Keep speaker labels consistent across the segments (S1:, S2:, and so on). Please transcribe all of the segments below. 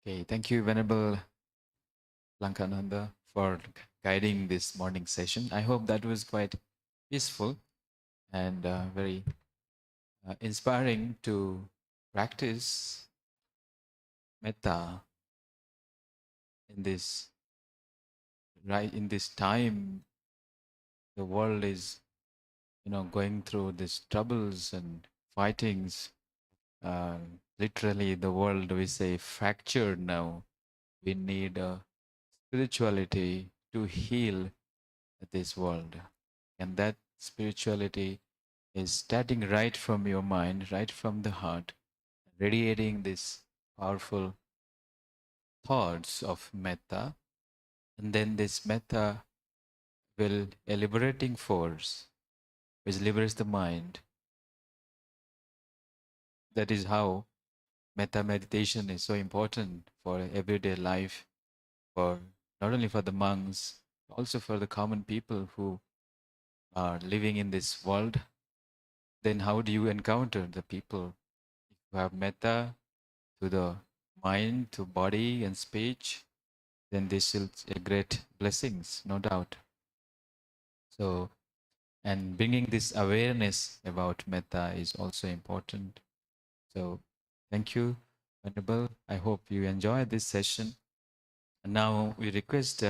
S1: Okay, thank you, Venerable Lankananda, for guiding this morning session. I hope that was quite peaceful and very inspiring to practice metta in this right in this time. The world is, going through these troubles and fightings. Literally, the world, we say, fractured now. We need spirituality to heal this world. And that spirituality is starting right from your mind, right from the heart, radiating these powerful thoughts of metta. And then this metta will a liberating force which liberates the mind. That is how metta meditation is so important for everyday life, for not only for the monks, also for the common people who are living in this world. Then how do you encounter the people? If you have metta to the mind, to body and speech, then this is a great blessings, no doubt. So, and bringing this awareness about metta is also important. So, thank you, Venerable. I hope you enjoy this session. And now we request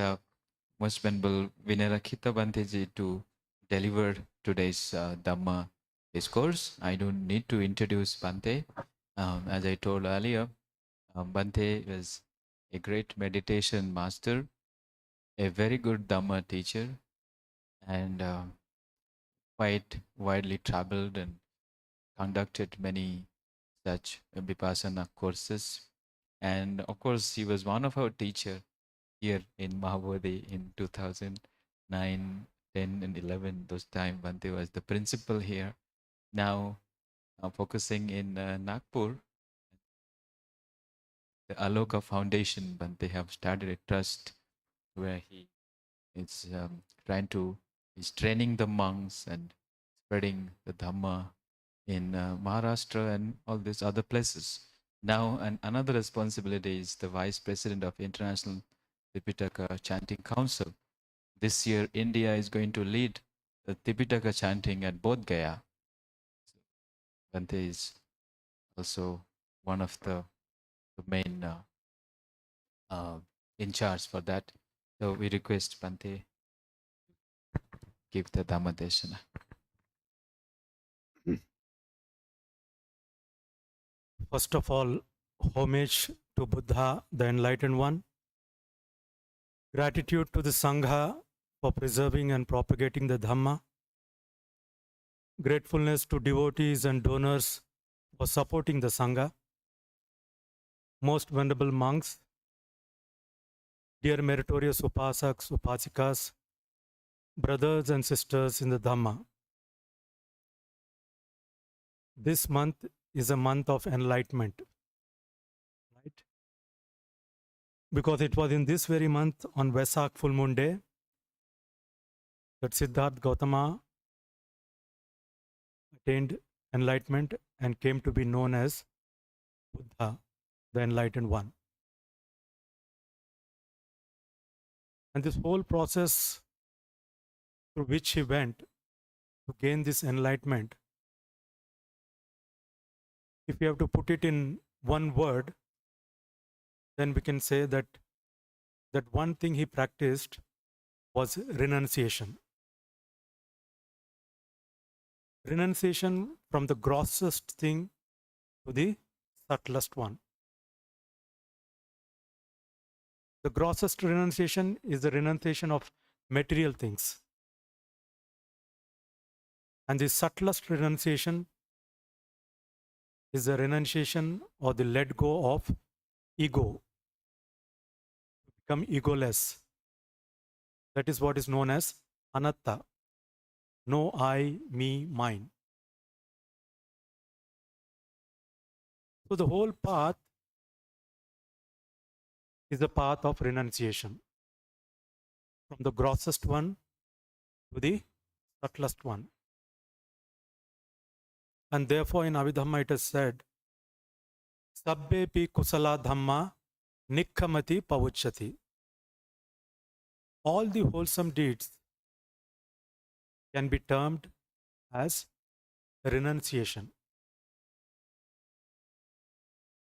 S1: Most Venerable Vinarakita Banteji to deliver today's Dhamma discourse. I don't need to introduce Bante. As I told earlier, Bante is a great meditation master, a very good Dhamma teacher, and quite widely traveled and conducted many such Vipassana courses. And of course, he was one of our teachers here in Bodhi in 2009, 10, and 11. Those time, Bante was the principal here. Now, focusing in Nagpur, the Aloka Foundation, Bante have started a trust where he is he's training the monks and spreading the Dhamma in Maharashtra and all these other places. Now, and another responsibility is the Vice President of International Tipitaka Chanting Council. This year, India is going to lead the Tipitaka chanting at Bodh Gaya. So, Bante is also one of the main in charge for that. So we request Bante give the Dhamma Deshana.
S2: First of all, homage to Buddha, the Enlightened One. Gratitude to the Sangha for preserving and propagating the Dhamma. Gratefulness to devotees and donors for supporting the Sangha. Most venerable monks, dear meritorious Upasaks, Upasikas, brothers and sisters in the Dhamma. This month is a month of enlightenment, right? Because it was in this very month on Vesak full moon day that Siddhartha Gautama attained enlightenment and came to be known as Buddha, the Enlightened One. And this whole process through which he went to gain this enlightenment, if we have to put it in one word, then we can say that one thing he practiced was renunciation. Renunciation from the grossest thing to the subtlest one. The grossest renunciation is the renunciation of material things. And the subtlest renunciation is the renunciation or the let go of ego. Become egoless. That is what is known as anatta. No I, me, mine. So the whole path is the path of renunciation. From the grossest one to the subtlest one. And therefore in Abhidhamma it is said, Sabbepi kusala dhamma Nikkamati pavuchati. All the wholesome deeds can be termed as renunciation.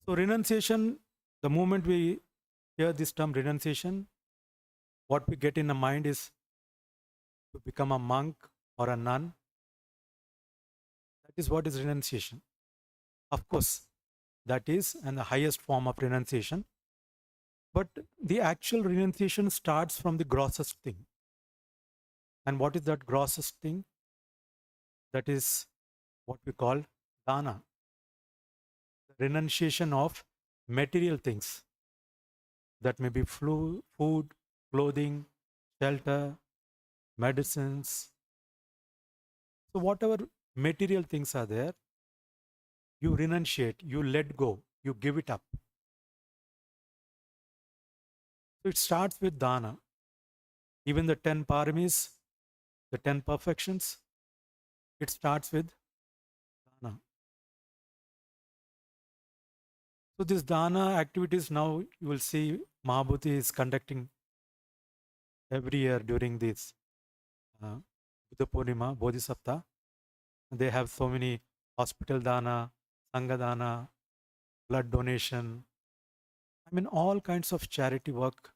S2: So, renunciation, the moment we hear this term renunciation, what we get in the mind is to become a monk or a nun. That is what is renunciation. Of course, that is and the highest form of renunciation. But the actual renunciation starts from the grossest thing. And what is that grossest thing? That is what we call dana, the renunciation of material things. That may be food, clothing, shelter, medicines. So, whatever material things are there, you renunciate, you let go, you give it up. So, it starts with dana. Even the 10 paramis, the 10 perfections, it starts with dana. So, this dana activities now you will see Mahabhuti is conducting every year during this Buddha Purnima, Bodhisattva. They have so many hospital dana, Sangha dana, blood donation. I mean, all kinds of charity work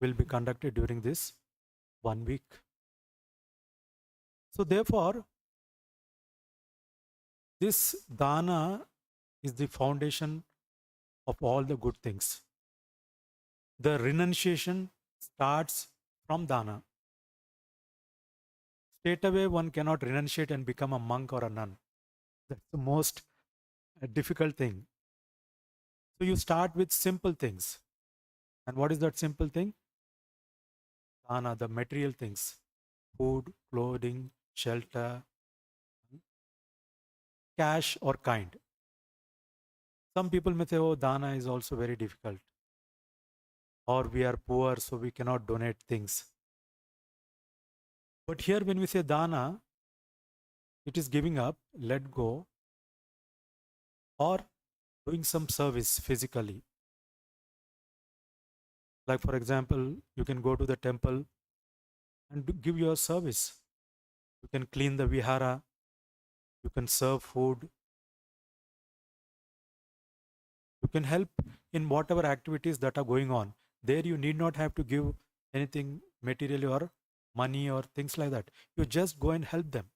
S2: will be conducted during this 1 week. So, therefore, this dana is the foundation of all the good things. The renunciation starts from dana. Straight away, one cannot renunciate and become a monk or a nun. That's the most difficult thing. So, you start with simple things. And what is that simple thing? Dana, the material things: food, clothing, shelter, cash, or kind. Some people may say, oh, dana is also very difficult. Or we are poor, so we cannot donate things. But here, when we say dana, it is giving up, let go, or doing some service physically. Like, for example, you can go to the temple and give your service. You can clean the vihara, you can serve food, you can help in whatever activities that are going on. There, you need not have to give anything materially or money or things like that. You just go and help them.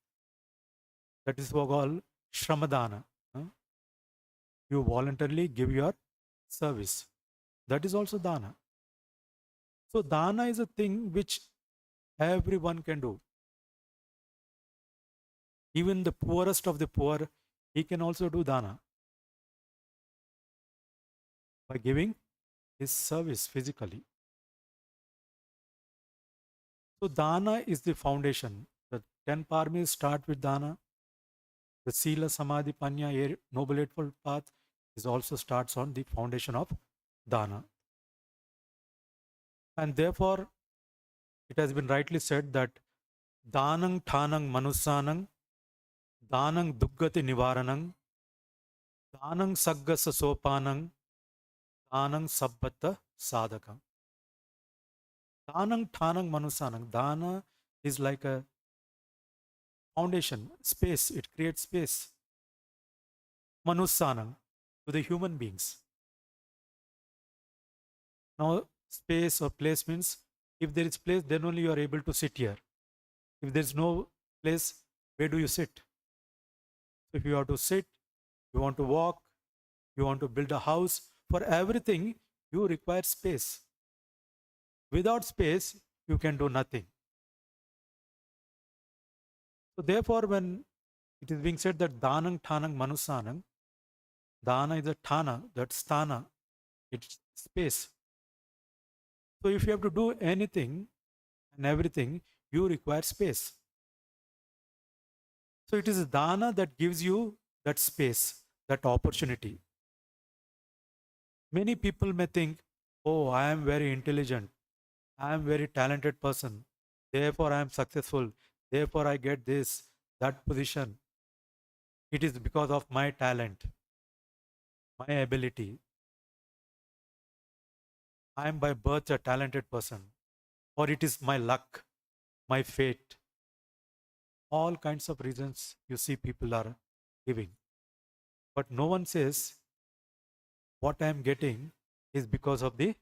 S2: That is what we call shramadana. You voluntarily give your service. That is also dana. So, dana is a thing which everyone can do. Even the poorest of the poor, he can also do dana by giving his service physically. So, dana is the foundation. The 10 paramis start with dana. The sila, samadhi, panya, noble eightfold path is also starts on the foundation of dana. And therefore, it has been rightly said that danang thanang manusanang, danang duggati nivaranang, danang saggasa sopanang, danang sabbata sadakam. Danang thanang manusanang. Dana is like a foundation, space. It creates space. Manusanang, to the human beings. Now, space or place means if there is place, then only you are able to sit here. If there is no place, where do you sit? If you have to sit, you want to walk, you want to build a house, for everything you require space. Without space, you can do nothing. So therefore, when it is being said that danang thanang manusanang, dana is a thana, that's sthana, it's space. So if you have to do anything and everything, you require space. So it is dana that gives you that space, that opportunity. Many people may think, oh, I am very intelligent, I am very talented person, therefore I am successful, therefore I get this, that position. It is because of my talent, my ability. I am by birth a talented person, or it is my luck, my fate. All kinds of reasons you see people are giving. But no one says what I am getting is because of the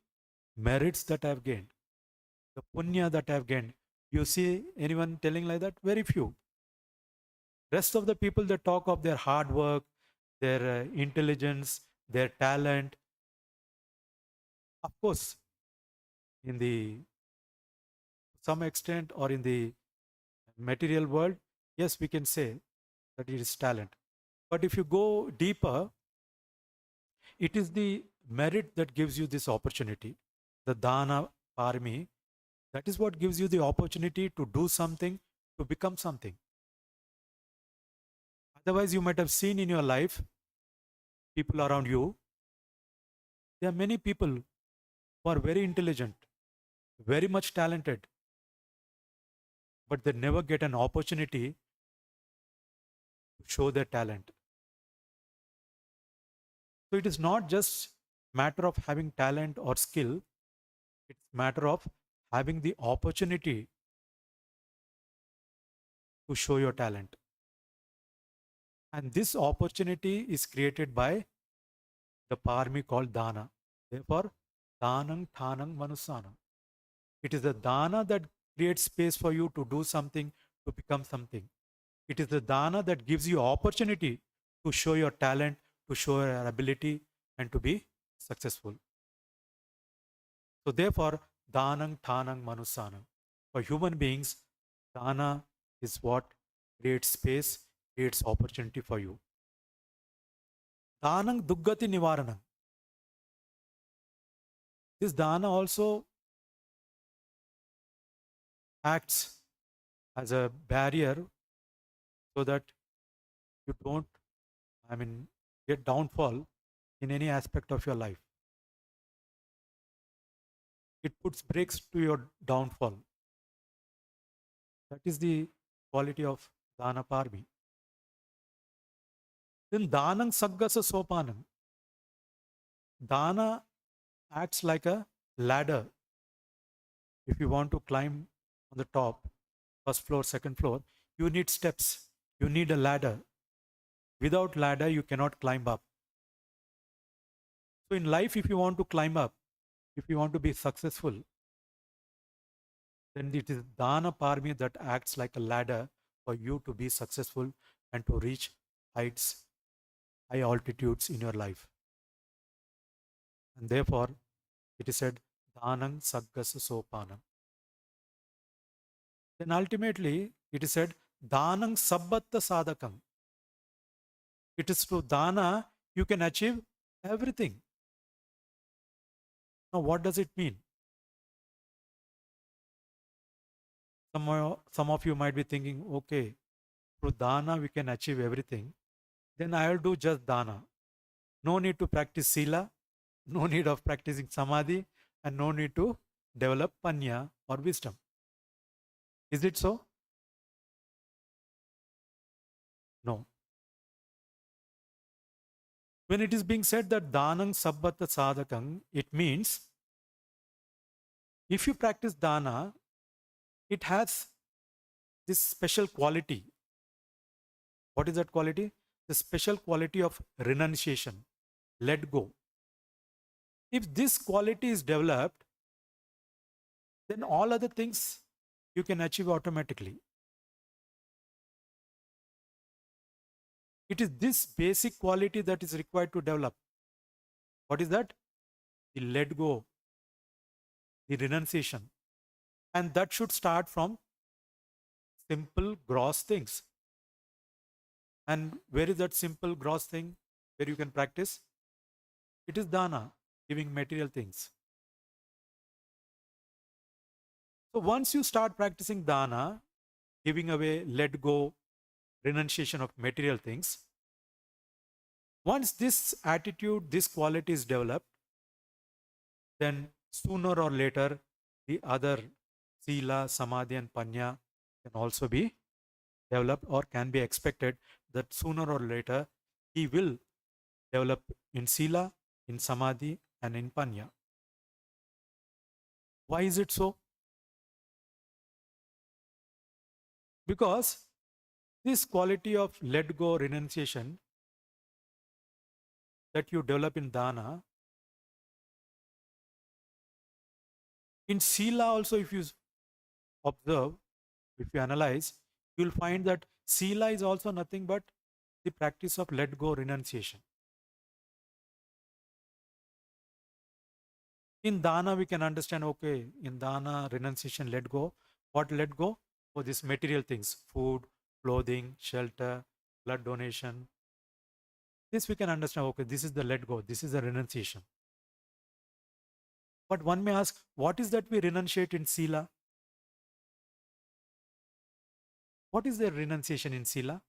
S2: merits that I have gained, the punya that I have gained. You see anyone telling like that? Very few. Rest of the people that talk of their hard work, their intelligence, their talent. Of course, in the some extent or in the material world, yes, we can say that it is talent. But if you go deeper, it is the merit that gives you this opportunity. The dana parami, that is what gives you the opportunity to do something, to become something. Otherwise, you might have seen in your life, people around you, there are many people who are very intelligent, very much talented, but they never get an opportunity to show their talent. So it is not just matter of having talent or skill, it's matter of having the opportunity to show your talent. And this opportunity is created by the parami called dana. Therefore, danang thanang manusanam. It is the dana that creates space for you to do something, to become something. It is the dana that gives you opportunity to show your talent, to show your ability, and to be successful. So therefore, danang thanang manusanam. For human beings, dana is what creates space, creates opportunity for you. Danang duggati nivaranam. This dana also acts as a barrier so that you don't, get downfall in any aspect of your life. It puts brakes to your downfall. That is the quality of dana parmi. Then danang saggasa sopanam. Dana acts like a ladder. If you want to climb on the top, first floor, second floor, you need steps. You need a ladder. Without ladder, you cannot climb up. So in life, if you want to climb up, if you want to be successful, then it is dana parmi that acts like a ladder for you to be successful and to reach heights, high altitudes in your life. And therefore, it is said, danang saggasa sopanam. Then ultimately, it is said, danang sabbatta sadakam. It is through dana you can achieve everything. Now, what does it mean? Some of you might be thinking, okay, through dana we can achieve everything. Then I will do just dana. No need to practice sila, no need of practicing samadhi, and no need to develop panya or wisdom. Is it so? No. When it is being said that danang sabbatta sadakam, it means if you practice dana, it has this special quality. What is that quality? The special quality of renunciation, let go. If this quality is developed, then all other things you can achieve automatically. It is this basic quality that is required to develop. What is that? The let go, the renunciation. And that should start from simple, gross things. And where is that simple, gross thing where you can practice? It is dana, giving material things. So once you start practicing dana, giving away, let go, renunciation of material things, once this attitude, this quality is developed, then sooner or later, the other sila, samadhi, and panya can also be developed or can be expected that sooner or later he will develop in sila, in samadhi, and in panya. Why is it so? Because this quality of let go, renunciation that you develop in dana, in sila also, if you observe, if you analyze, you'll find that sila is also nothing but the practice of let go, renunciation. In dana, we can understand, okay, in dana, renunciation, let go. What let go? For these material things, food, clothing, shelter, blood donation. This we can understand, okay, this is the let go, this is the renunciation. But one may ask, what is that we renunciate in sila? What is the renunciation in sila?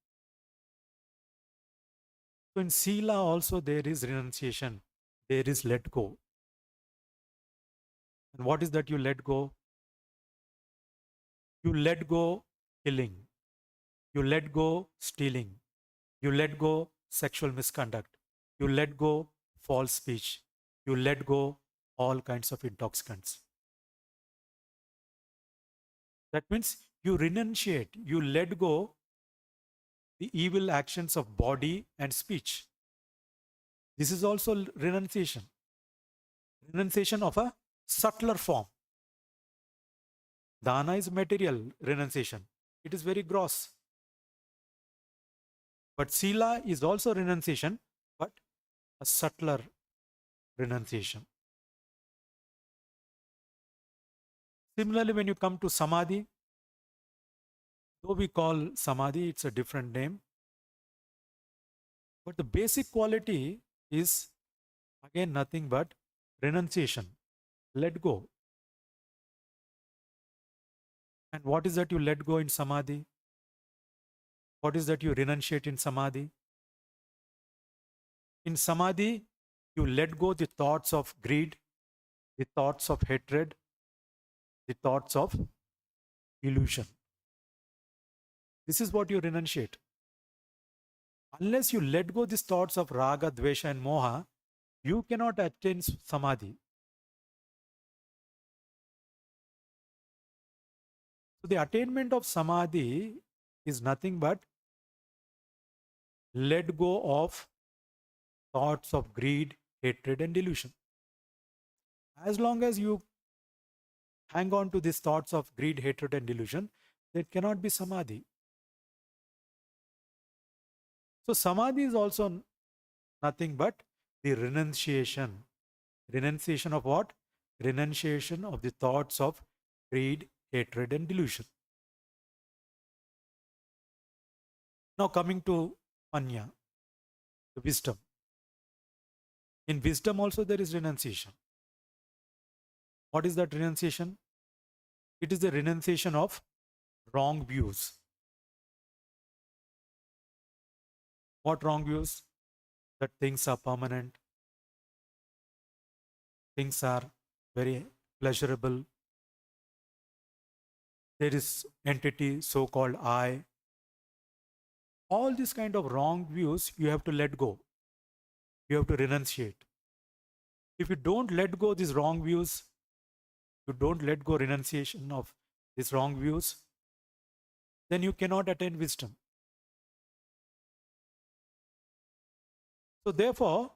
S2: So in sila also there is renunciation, there is let go. And what is that you let go? You let go killing, you let go stealing, you let go sexual misconduct, you let go false speech, you let go all kinds of intoxicants. That means you renunciate, you let go the evil actions of body and speech. This is also renunciation of a subtler form. Dana is material renunciation, it is very gross. But sila is also renunciation, but a subtler renunciation. Similarly, when you come to samadhi, though we call samadhi, it's a different name, but the basic quality is again nothing but renunciation, let go. And what is that you let go in samadhi? What is that you renunciate in samadhi? In samadhi, you let go the thoughts of greed, the thoughts of hatred, the thoughts of illusion. This is what you renunciate. Unless you let go these thoughts of raga, dvesha, and moha, you cannot attain samadhi. So the attainment of samadhi is nothing but let go of thoughts of greed, hatred, and delusion. As long as you hang on to these thoughts of greed, hatred, and delusion, there cannot be samadhi. So samadhi is also nothing but the renunciation. Renunciation of what? Renunciation of the thoughts of greed, hatred, and delusion. Now coming to panya, the wisdom. In wisdom also there is renunciation. What is that renunciation? It is the renunciation of wrong views. What wrong views? That things are permanent, things are very pleasurable. There is entity so-called I. All these kind of wrong views you have to let go. You have to renunciate. If you don't let go these wrong views, you don't let go renunciation of these wrong views, then you cannot attain wisdom. So therefore,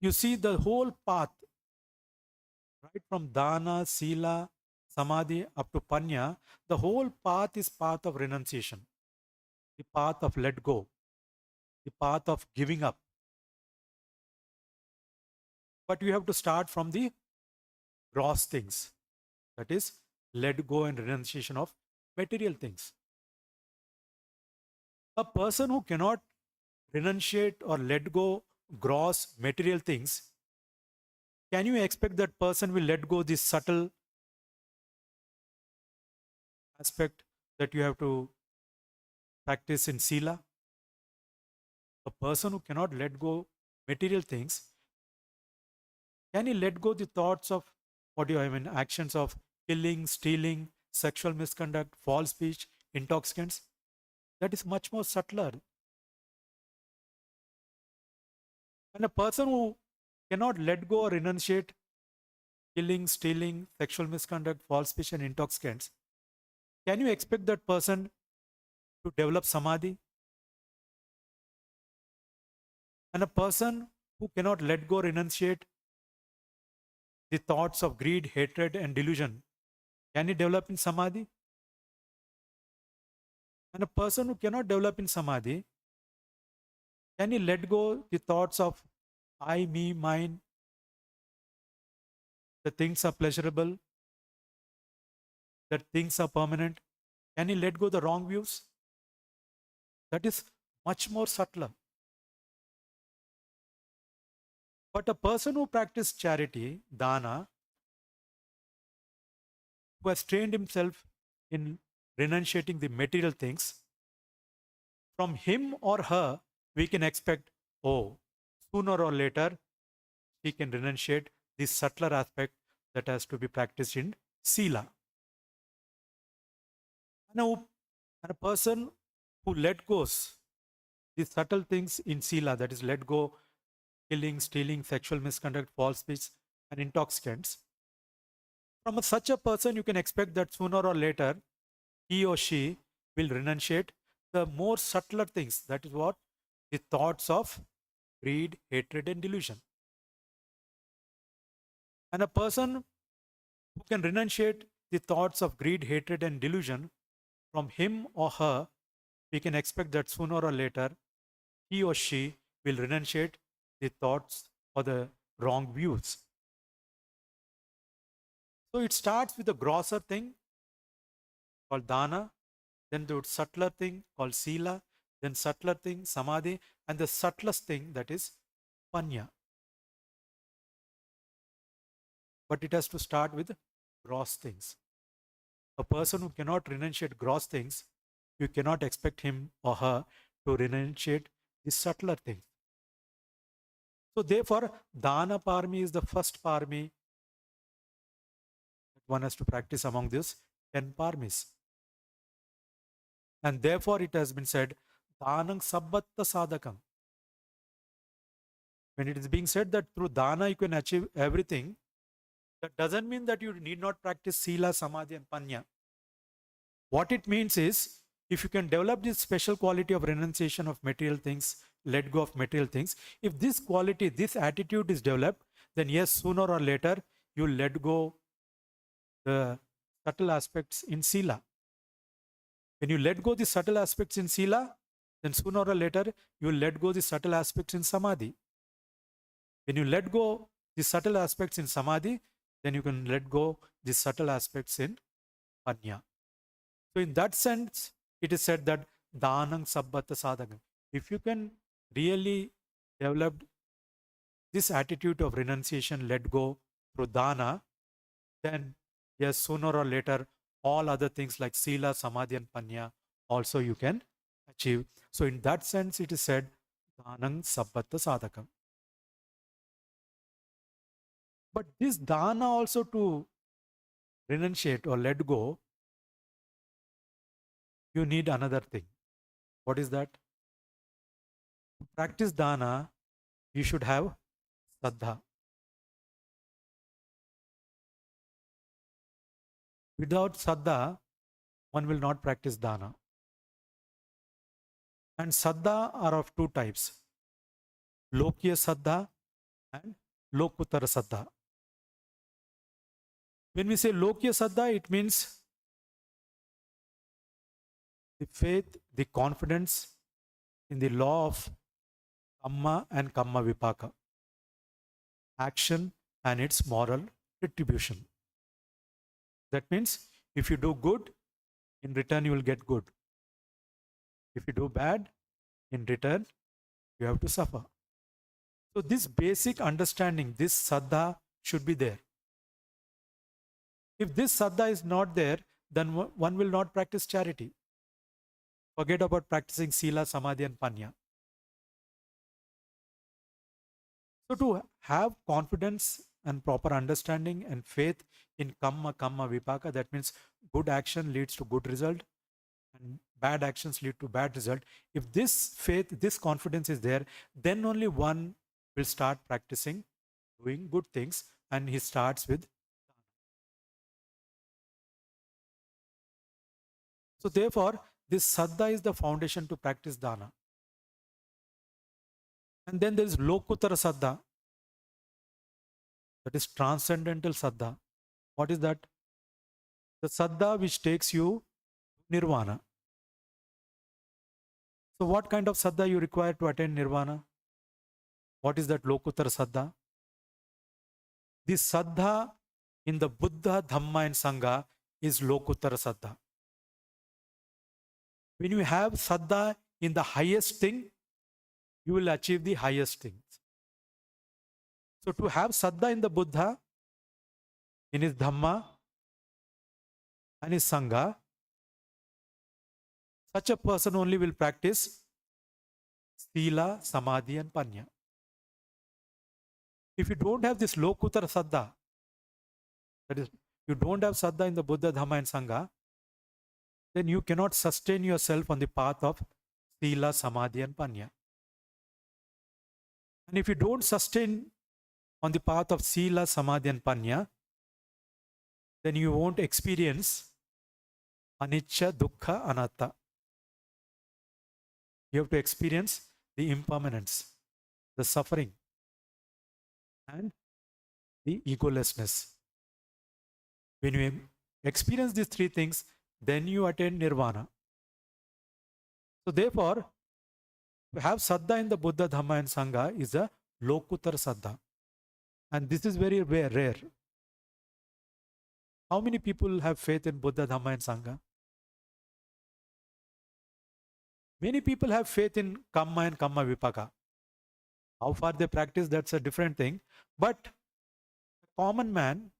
S2: you see the whole path, right from dana, sila, samadhi up to panya, the whole path is path of renunciation, the path of let go, the path of giving up. But you have to start from the gross things, that is, let go and renunciation of material things. A person who cannot renunciate or let go gross material things, can you expect that person will let go this subtle aspect that you have to practice in sila? A person who cannot let go material things, can he let go the thoughts of actions of killing, stealing, sexual misconduct, false speech, intoxicants? That is much more subtler. And a person who cannot let go or renunciate killing, stealing, sexual misconduct, false speech, and intoxicants, can you expect that person to develop samadhi? And a person who cannot let go, renunciate the thoughts of greed, hatred, and delusion, can he develop in samadhi? And a person who cannot develop in samadhi, can he let go the thoughts of I, me, mine, that things are pleasurable, that things are permanent? Can he let go the wrong views? That is much more subtler. But a person who practices charity, dana, who has trained himself in renunciating the material things, from him or her, we can expect, oh, sooner or later, he can renunciate this subtler aspect that has to be practiced in sila. And a person who let goes these subtle things in sila, that is, let go killing, stealing, sexual misconduct, false speech, and intoxicants, from such a person, you can expect that sooner or later, he or she will renunciate the more subtler things. That is what? The thoughts of greed, hatred, and delusion. And a person who can renunciate the thoughts of greed, hatred, and delusion, from him or her, we can expect that sooner or later, he or she will renunciate the thoughts or the wrong views. So it starts with a grosser thing called dana, then the subtler thing called sila, then subtler thing samadhi, and the subtlest thing, that is panya. But it has to start with gross things. A person who cannot renunciate gross things, you cannot expect him or her to renunciate the subtler things. So therefore, dana parami is the first parami that one has to practice among these 10 paramis. And therefore it has been said, dhanam sabbatta sadhakam. When it is being said that through dana you can achieve everything, that doesn't mean that you need not practice sila, samadhi, and panya. What it means is, if you can develop this special quality of renunciation of material things, let go of material things, if this quality, this attitude is developed, then yes, sooner or later, you let go the subtle aspects in sila. When you let go the subtle aspects in sila, then sooner or later, you will let go the subtle aspects in samadhi. When you let go the subtle aspects in samadhi, then you can let go the subtle aspects in panya. So in that sense, it is said that dhanam sabbatta sadhakam. If you can really develop this attitude of renunciation, let go through dana, then yes, sooner or later, all other things like sila, samadhi, and panya also you can achieve. So in that sense, it is said dhanam sabbatta sadhakam. But this dana also, to renunciate or let go, you need another thing. What is that? To practice dana, you should have saddha. Without saddha, one will not practice dana. And saddha are of two types, lokya saddha and lokuttara saddha. When we say lokya saddha, it means the faith, the confidence in the law of kamma and kamma vipaka, action and its moral retribution. That means if you do good, in return you will get good. If you do bad, in return you have to suffer. So this basic understanding, this saddha should be there. If this saddha is not there, then one will not practice charity. Forget about practicing sila, samadhi, and panya. So to have confidence and proper understanding and faith in kamma, kamma, vipaka, that means good action leads to good result and bad actions lead to bad result. If this faith, this confidence is there, then only one will start practicing doing good things, and he starts with So therefore, this saddha is the foundation to practice dana. And then there is lokutara saddha, that is transcendental saddha. What is that? The saddha which takes you nirvana. So what kind of saddha you require to attain nirvana? What is that lokutara saddha? This saddha in the Buddha, Dhamma and Sangha is lokutara saddha. When you have saddha in the highest thing, you will achieve the highest things. So to have saddha in the Buddha, in his Dhamma and his Sangha, such a person only will practice sila, samadhi and panya. If you don't have this lokutara saddha, that is, you don't have saddha in the Buddha, Dhamma and Sangha, then you cannot sustain yourself on the path of sila, samadhi and panya. And if you don't sustain on the path of sila, samadhi and panya, then you won't experience anicca, dukkha, anatta. You have to experience the impermanence, the suffering, and the egolessness. When you experience these three things, then you attain nirvana. So therefore, to have saddha in the Buddha, Dhamma and Sangha is a lokutara saddha. And this is very rare. How many people have faith in Buddha, Dhamma and Sangha? Many people have faith in Kamma and Kamma Vipaka. How far they practice, that's a different thing. But a common man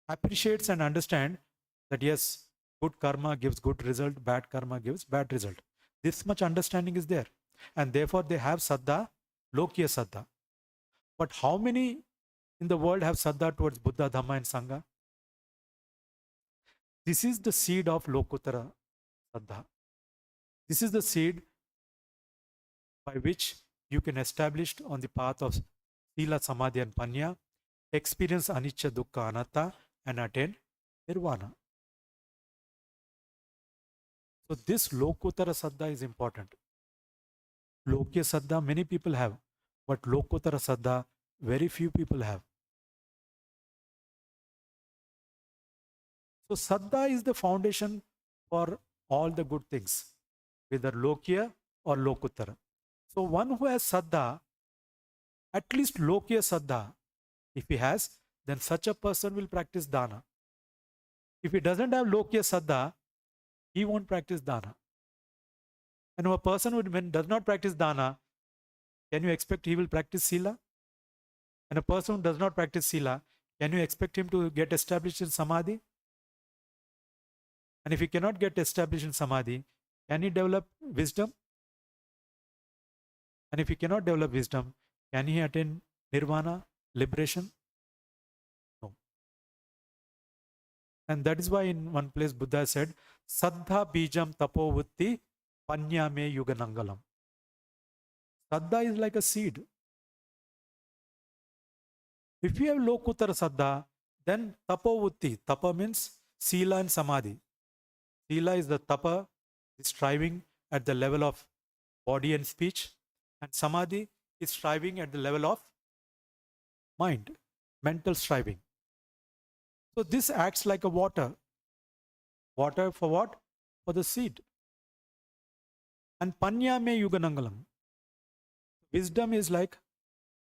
S2: appreciates and understands that yes, good karma gives good result, bad karma gives bad result. This much understanding is there. And therefore they have saddha, lokiya saddha. But how many in the world have saddha towards Buddha, Dhamma and Sangha? This is the seed of lokutara saddha. This is the seed by which you can establish on the path of sila, samadhi and panya, experience anicca, dukkha, anatta and attain nirvana. So this lokutara saddha is important. Lokya saddha many people have, but lokutara saddha very few people have. So saddha is the foundation for all the good things, whether lokya or lokutara. So one who has saddha, at least lokya saddha, if he has, then such a person will practice dana. If he doesn't have lokya saddha, he won't practice dana. And a person who does not practice dana, can you expect he will practice sila? And a person who does not practice sila, can you expect him to get established in samadhi? And if he cannot get established in samadhi, can he develop wisdom? And if he cannot develop wisdom, can he attain nirvana, liberation? No. And that is why in one place Buddha said, Saddha bijam tapo vutti panya me yuganangalam. Saddha is like a seed. If you have lokutara saddha, then tapo vutti. Tapa means sila and samadhi. Sila is the tapa, the striving at the level of body and speech. And samadhi is striving at the level of mind, mental striving. So this acts like a water. Water for what? For the seed. And panya me yuganangalam. Wisdom is like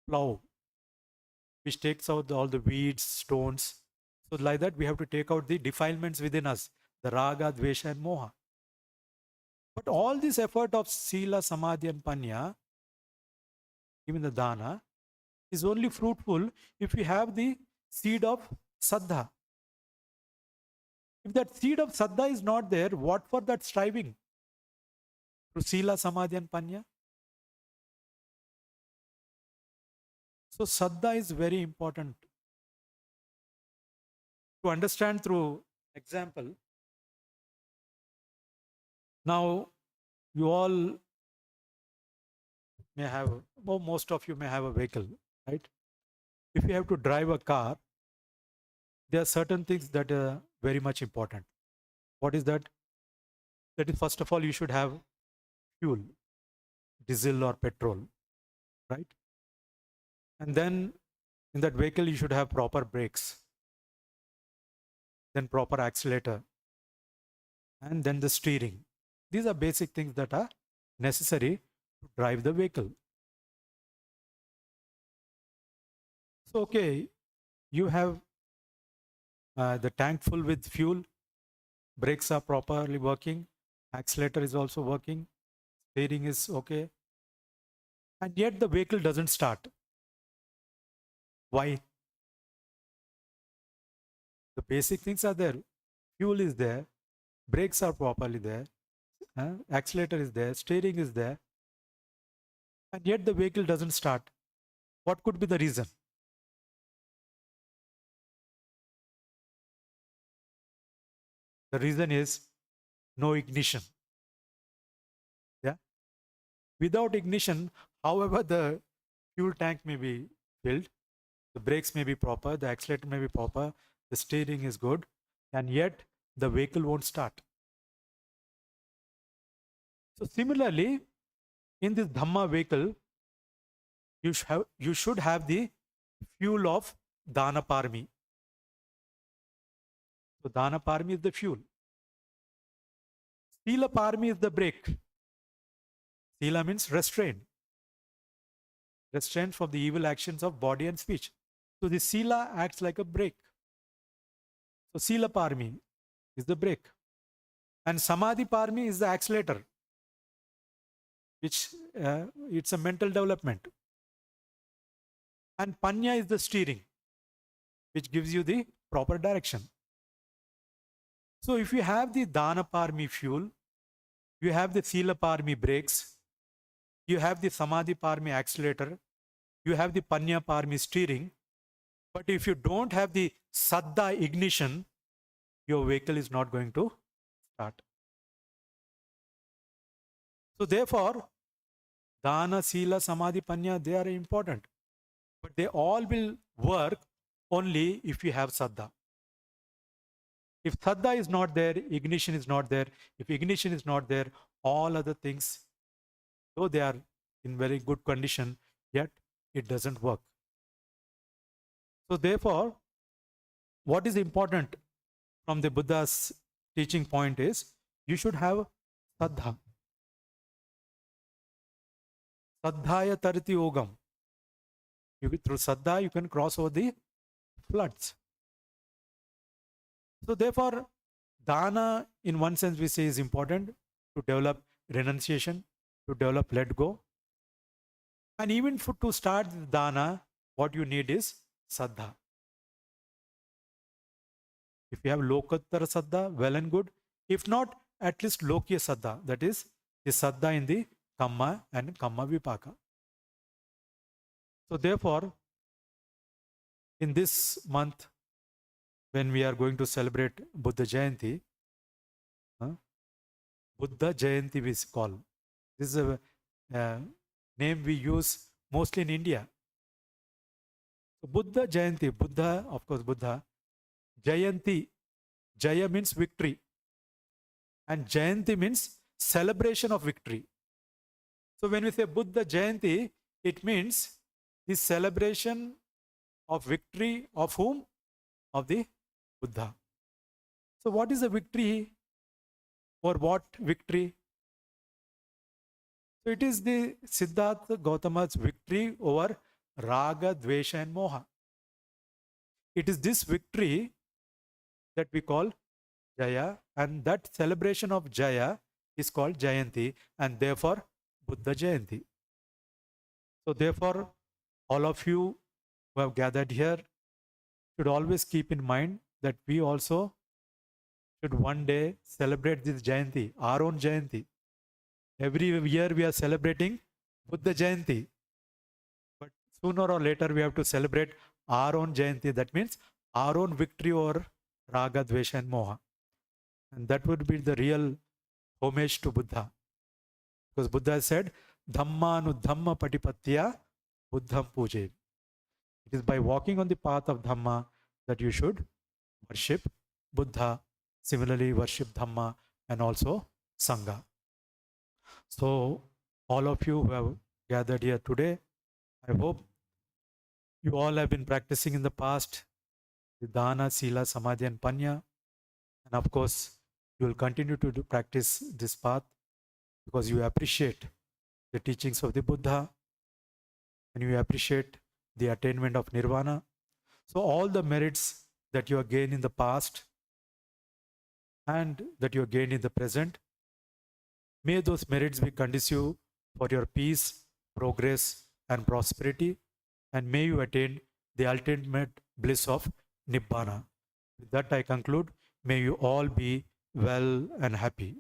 S2: plow, which takes out all the weeds, stones. So like that, we have to take out the defilements within us, the raga, dvesha and moha. But all this effort of sila, samadhi and panya, even the dana, is only fruitful if we have the seed of saddha. If that seed of saddha is not there, what for that striving? Through sila, samadhi and panya? So saddha is very important. To understand through example, now you all may have, well, most of you may have a vehicle, right? If you have to drive a car, there are certain things that are very much important. What is that? That is, first of all, you should have fuel, diesel or petrol, right? And then in that vehicle, you should have proper brakes, then proper accelerator, and then the steering. These are basic things that are necessary to drive the vehicle. So, okay, you have the tank full with fuel, brakes are properly working, accelerator is also working, steering is okay, and yet the vehicle doesn't start. Why? The basic things are there. Fuel is there, brakes are properly there, accelerator is there, steering is there, and yet the vehicle doesn't start. What could be the reason? The reason is no ignition. Yeah. Without ignition, however the fuel tank may be filled, the brakes may be proper, the accelerator may be proper, the steering is good, and yet the vehicle won't start. So similarly, in this Dhamma vehicle, you should have the fuel of Dana Parami. So Dana Parami is the fuel. Sila Parami is the brake. Sila means restraint. Restraint from the evil actions of body and speech. So the Sila acts like a brake. So Sila Parami is the brake. And Samadhi Parami is the accelerator, which it's a mental development. And Panya is the steering, which gives you the proper direction. So if you have the Dana Parami fuel, you have the Sila Parami brakes, you have the Samadhi Parami accelerator, you have the Panya Parami steering, but if you don't have the Saddha ignition, your vehicle is not going to start. So therefore, Dana, Sila, Samadhi, Panya, they are important. But they all will work only if you have Saddha. If Saddha is not there, ignition is not there. If ignition is not there, all other things, though they are in very good condition, yet it doesn't work. So therefore, what is important from the Buddha's teaching point is, you should have Saddha. Saddhaya tariti yogam. Through Saddha, you can cross over the floods. So therefore, Dana, in one sense, we say is important to develop renunciation, to develop let go. And even to start Dana, what you need is Saddha. If you have Lokottara Saddha, well and good. If not, at least Lokya Saddha, that is the Saddha in the Kamma and Kamma Vipaka. So therefore, in this month, when we are going to celebrate Buddha Jayanti, Buddha Jayanti we call. This is a name we use mostly in India. So Buddha Jayanti, Buddha, of course, Buddha. Jayanti, Jaya means victory. And Jayanti means celebration of victory. So when we say Buddha Jayanti, it means the celebration of victory of whom? Of the Buddha. So what is the victory, or what victory? So it is the Siddhartha Gautama's victory over Raga, Dvesha and Moha. It is this victory that we call Jaya, and that celebration of Jaya is called Jayanti, and therefore Buddha Jayanti. So therefore, all of you who have gathered here should always keep in mind that we also should one day celebrate this Jayanti, our own Jayanti. Every year we are celebrating Buddha Jayanti. But sooner or later we have to celebrate our own Jayanti. That means our own victory over Raga, Dvesha and Moha. And that would be the real homage to Buddha. Because Buddha said, Dhamma Dhamma Patipatya Buddham Puje. It is by walking on the path of Dhamma that you should worship Buddha Similarly, worship Dhamma and also Sangha. So, all of you who have gathered here today, I hope you all have been practicing in the past the dana, sila, samadhi, and panya. And of course, you will continue to practice this path because you appreciate the teachings of the Buddha and you appreciate the attainment of nirvana. So, all the merits that you have gained in the past and that you have gained in the present, may those merits be conducive for your peace, progress, and prosperity, and may you attain the ultimate bliss of Nibbana. With that, I conclude. May you all be well and happy.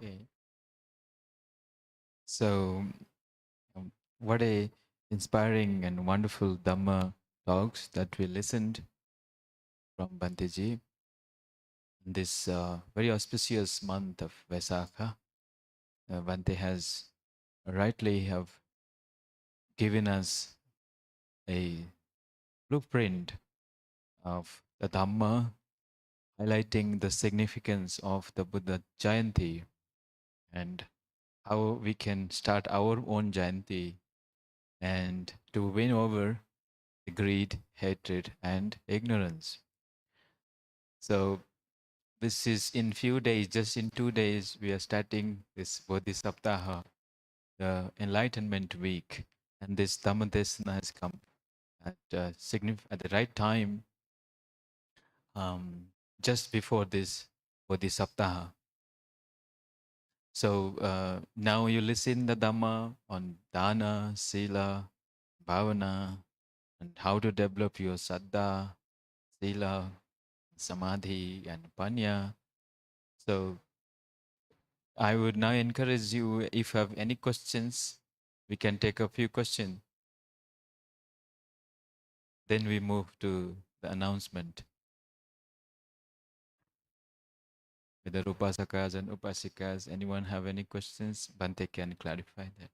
S1: Okay. So, what a inspiring and wonderful Dhamma talks that we listened from Bhanteji in this very auspicious month of Vaisakha. Bhante has rightly have given us a blueprint of the Dhamma, highlighting the significance of the Buddha Jayanti and how we can start our own Jayanti and to win over the greed, hatred, and ignorance. So this is in few days, just in 2 days, we are starting this Bodhi Saptaha, the Enlightenment Week, and this Dhamma Desana has come at at the right time, just before this Bodhi Saptaha. So now you listen the Dhamma on dana, sila, bhavana, and how to develop your saddha, sila, samadhi, and panya. So I would now encourage you, if you have any questions, we can take a few questions. Then we move to the announcement. With the Upasakas and Upasikas, anyone have any questions? Bhante can clarify that.